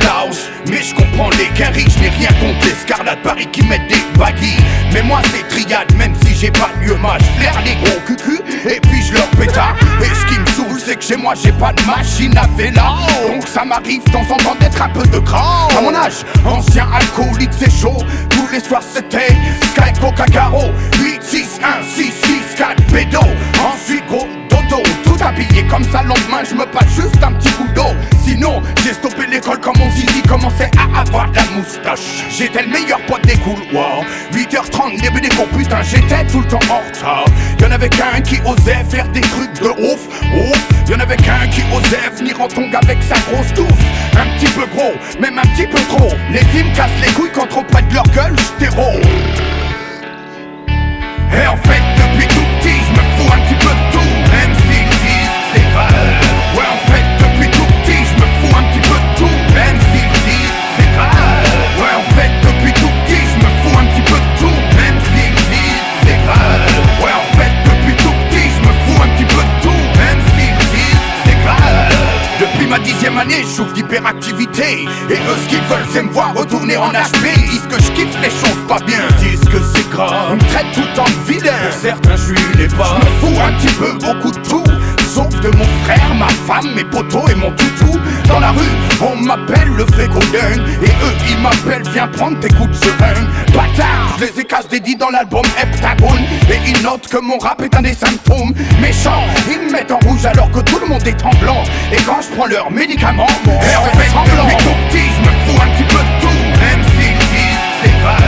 Klaus. Mais je comprends les quinries, je n'ai rien contre les Scarlett Paris qui mettent des baguilles. Mais moi c'est triade, même si j'ai pas de lieu, moi je flaire les gros cucus et puis je leur pétard. Et ce qui me saoule c'est que chez moi j'ai pas de machine à véla. Donc ça m'arrive de temps en temps d'être un peu de gras. À mon âge, ancien alcoolique c'est chaud. Tous les soirs c'était Sky Coca Caro 8, 6, 1, 6, 6, 4 pédo. Ensuite gros dodo, tout habillé comme ça lendemain je me passe juste un petit coup d'eau. Sinon j'ai stoppé l'école quand mon zizi commençait à avoir de la moustache. J'étais le meilleur pote des couloirs. 8h30 début des cours, putain j'étais tout le temps en retard. Y'en avait qu'un qui osait faire des trucs de ouf, ouf. Y'en avait qu'un qui osait venir en tongue avec sa grosse touffe. Un petit peu gros, même un petit peu trop. Les filles me cassent les couilles quand trop près de leur gueule j'téro. Et en fait depuis tout petit je me fous un petit peu de tout. Même s'ils disent c'est grave. Ouais en fait depuis tout petit je me fous un petit peu de tout. Même s'ils disent c'est grave. Ouais en fait depuis tout petit je me fous un petit peu de tout. Même s'ils disent c'est grave. Ouais en fait depuis tout petit je me fous un petit peu de tout. Même s'ils disent c'est grave. Depuis ma 10e année je souffre d'hyperactivité. Et eux ce qu'ils veulent c'est me voir retourner en HP. Ils disent que je kiffe les choses pas bien. Ils disent que c'est grave. Ils me traitent tout le temps de vilain. Pour certains je suis les pas. Je me fous un petit peu beaucoup de tout. Sauf de mon frère, ma femme, mes potos et mon toutou. Dans la rue, on m'appelle le frégodin. Et eux, ils m'appellent, viens prendre tes coups de seringue. Bâtard, je les écasse des dits dans l'album Heptagone. Et ils notent que mon rap est un des symptômes méchants. Ils me mettent en rouge alors que tout le monde est en blanc. Et quand je prends leurs médicaments, mon cœur fait semblant. Depuis tout petit, je me fous un petit peu de tout. Même s'ils disent c'est grave.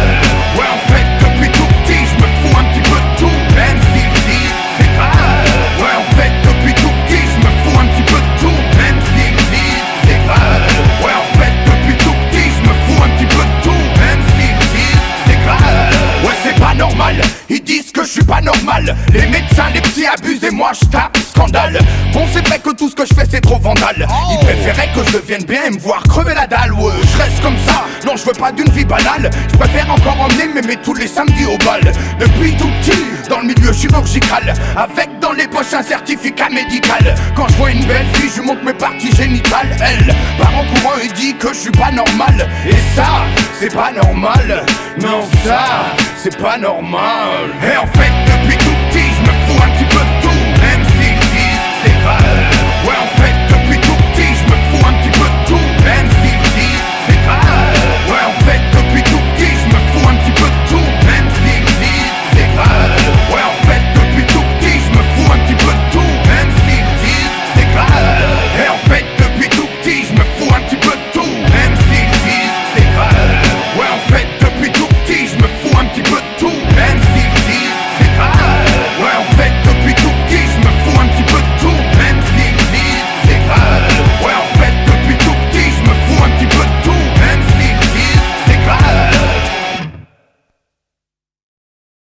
Ouais, en fait, depuis tout petit, je me fous un petit peu de tout. Même s'ils disent c'est grave. Ouais, en fait, depuis tout petit, je me fous un petit peu de tout. Même s'ils disent c'est grave. Ouais, en fait, depuis tout petit, je me fous un petit peu de tout. Même s'ils disent c'est grave. Ouais, c'est pas normal. Ils disent que je suis pas normal. Les médecins, les petits abusent et moi je tape scandale. Bon c'est vrai que tout ce que je fais c'est trop vandale. Ils préféraient que je devienne bien et me voir crever la dalle. Ouais je reste comme ça, non je veux pas d'une vie banale. Je préfère encore emmener mémé tous les samedis au bal. Depuis tout petit, dans le milieu chirurgical. Avec dans les poches un certificat médical. Quand je vois une belle fille je montre mes parties génitales. Elle part en courant et dit que je suis pas normal. Et ça, c'est pas normal. Non ça, c'est pas normal. Et en fait depuis tout petit je me fous un petit peu de tout. Même s'ils disent c'est grave. Ouais en fait